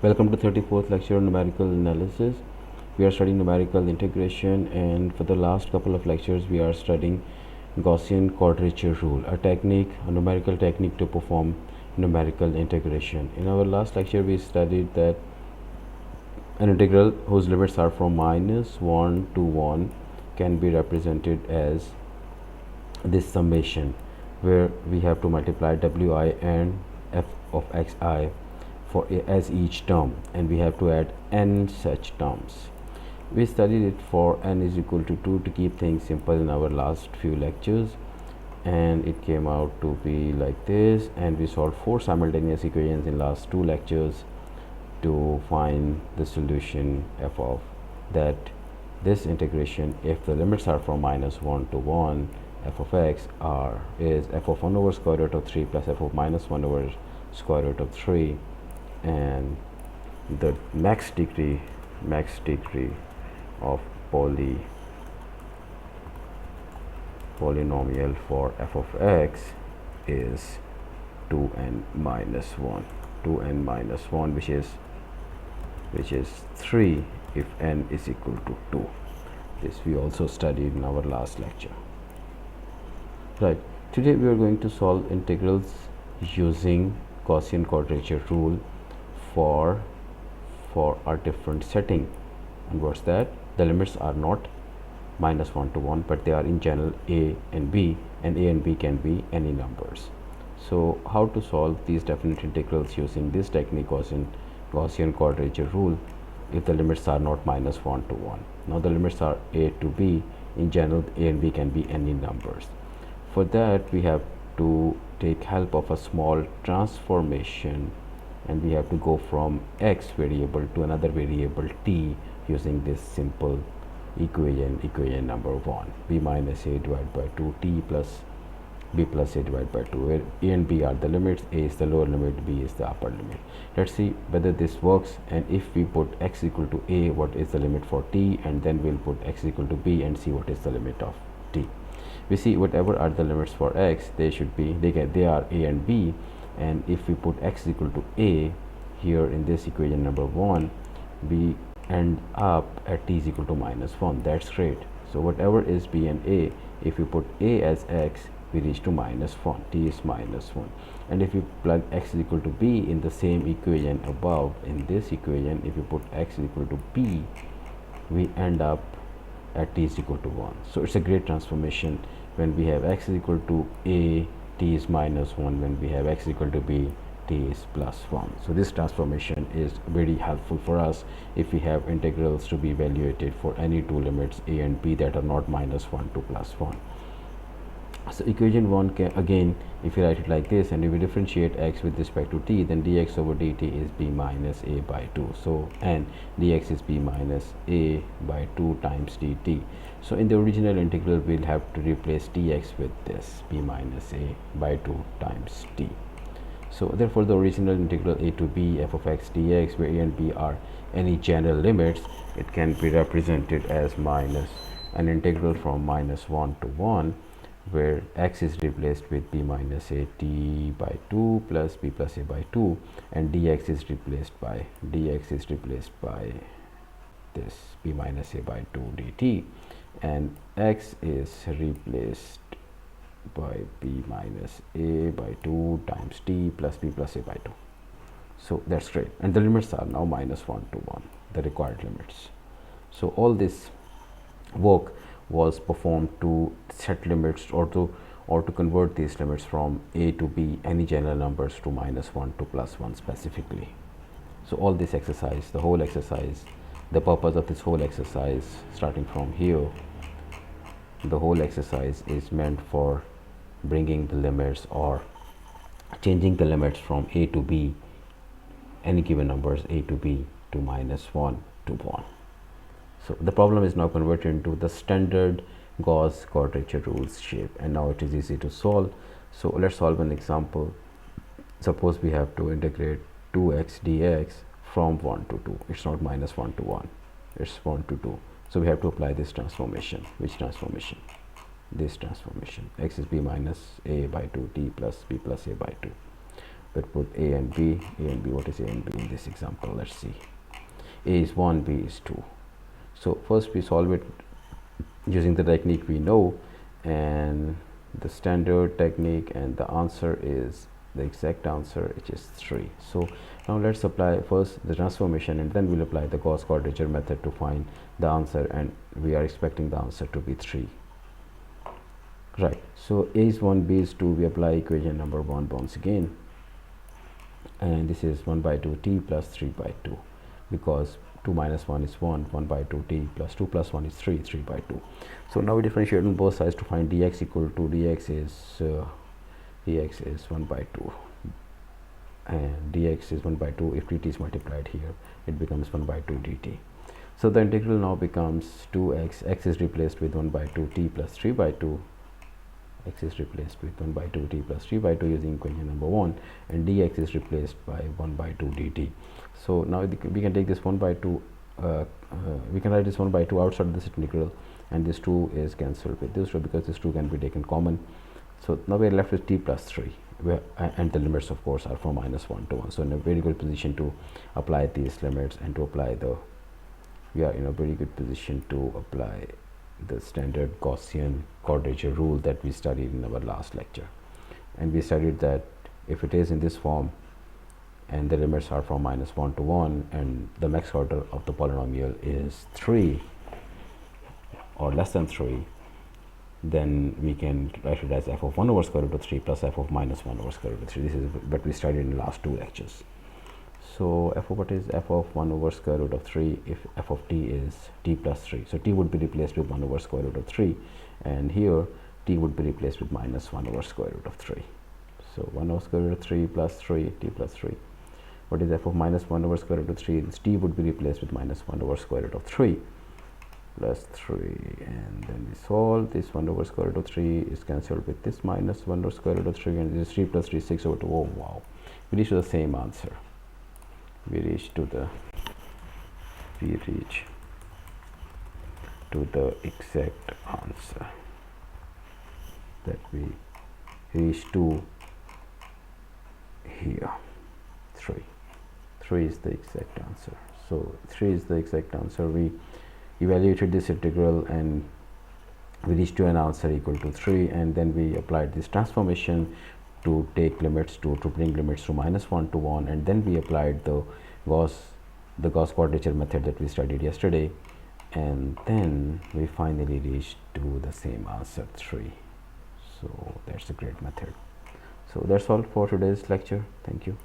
Welcome to 34th lecture on numerical analysis. We are studying numerical integration, and for the last couple of lectures we are studying Gaussian quadrature rule, a numerical technique to perform numerical integration. In our last lecture we studied that an integral whose limits are from -1 to 1 can be represented as this summation, where we have to multiply wi and f of xi as each term, and we have to add n such terms. We studied it for n is equal to 2 to keep things simple in our last few lectures, and it came out to be like this, and we solved 4 simultaneous equations in last 2 lectures to find the solution f of that this integration. If the limits are from -1 to 1, f of x is f of 1 over square root of 3 plus f of -1 over square root of 3, and the max degree of polynomial for f of x is 2n minus 1, which is 3 if n is equal to 2. This we also studied in our last lecture. Right, today we are going to solve integrals using Gaussian quadrature rule for a different setting. And what's that? The limits are not -1 to 1, but they are in general a and b, and a and b can be any numbers. So how to solve these definite integrals using this technique, Gaussian quadrature rule, if the limits are not -1 to 1. Now the limits are a to b. In general, a and b can be any numbers. For that we have to take help of a small transformation, and we have to go from x variable to another variable t using this simple equation number 1, b minus a divided by 2 t plus b plus a divided by 2, where a and b are the limits, a is the lower limit, b is the upper limit. Let's see whether this works, and if we put x equal to a, what is the limit for t, and then we'll put x equal to b and see what is the limit of t. We see whatever are the limits for x, they are a and b, and if we put x equal to a here in this equation number 1, we end up at t is equal to -1. That's great. So whatever is b and a, if we put a as x, we reach to -1, t is -1. And if you plug x is equal to b in the same equation above, in this equation, if you put x is equal to b, we end up at t is equal to 1. So it's a great transformation. When we have x is equal to a, t is -1. When we have x equal to b, t is +1. So this transformation is very helpful for us if we have integrals to be evaluated for any two limits a and b that are not -1 to +1. So equation 1 can, again, if you write it like this and if we differentiate x with respect to t, then dx over dt is b minus a by 2. So and dx is b minus a by 2 times dt. So in the original integral we'll have to replace dx with this b minus a by 2 times t. So therefore the original integral a to b f of x dx, where a and b are any general limits, it can be represented as minus an integral from -1 to 1, where x is replaced with b minus a t by 2 plus b plus a by 2, and dx is replaced by this b minus a by 2 dt, and x is replaced by b minus a by 2 times t plus b plus a by 2. So that's great, and the limits are now -1 to 1, the required limits. So all this work was performed to set limits or to convert these limits from a to b, any general numbers, to -1 to +1 specifically. So all this exercise, the purpose of this whole exercise, starting from here, the whole exercise is meant for bringing the limits or changing the limits from a to b, any given numbers a to b, to -1 to 1. So the problem is now converted into the standard Gauss quadrature rules shape, and now it is easy to solve. So let's solve an example. Suppose we have to integrate 2x dx from 1 to 2. It's not -1 to 1, it's 1 to 2. So we have to apply this transformation. Which transformation? This transformation. X is b minus a by 2 t plus b plus a by 2. but put a and b. What is a and b in this example? Let's see. A is 1, b is 2. So first we solve it using the technique we know, and the standard technique, and the answer is the exact answer, which is 3. So now let's apply first the transformation, and then we'll apply the Gauss quadrature method to find the answer, and we are expecting the answer to be 3. Right, so a is 1, b is 2. We apply equation number 1 once again, and this is 1 by 2 t plus 3 by 2, because 2 minus 1 is 1, 1 by 2 t plus 2 plus 1 is 3, 3 by 2. So now we differentiate on both sides to find dx equal to dx is 1 by 2, and dx is 1 by 2. If dt is multiplied here, it becomes 1 by 2 dt. So the integral now becomes 2x, x is replaced with 1 by 2 t plus 3 by 2, x is replaced with 1 by 2 t plus 3 by 2 using equation number 1, and dx is replaced by 1 by 2 dt. So now we can take this 1 by 2, we can write this 1 by 2 outside this integral, and this 2 is cancelled with this 2 because this 2 can be taken common. So now we are left with t plus 3, and the limits of course are from -1 to 1. So in a very good position to apply these limits, and to apply we are in a very good position to apply the standard Gaussian quadrature rule that we studied in our last lecture. And we studied that if it is in this form, and the limits are from -1 to 1, and the max order of the polynomial is 3 or less than 3, then we can write it as f of 1 over square root of 3 plus f of -1 over square root of 3. This is what we studied in the last 2 lectures. So f of what is f of 1 over square root of 3 if f of t is t plus 3. So t would be replaced with 1 over square root of 3, and here t would be replaced with -1 over square root of 3. So 1 over square root of 3 plus 3, t plus 3. What is f of -1 over square root of 3? This t would be replaced with -1 over square root of 3 plus 3, and then we solve. This 1 over square root of 3 is cancelled with this -1 over square root of 3, and this is 3 plus 3, 6 over 2. Oh wow, we reach to the same answer. We reach to the exact answer that we reach to here. 3 is the exact answer. So 3 is the exact answer. We evaluated this integral, and we reached to an answer equal to 3, and then we applied this transformation to take limits to bring limits to -1 to 1, and then we applied the Gauss quadrature method that we studied yesterday, and then we finally reached to the same answer, 3. So that's a great method. So that's all for today's lecture. Thank you.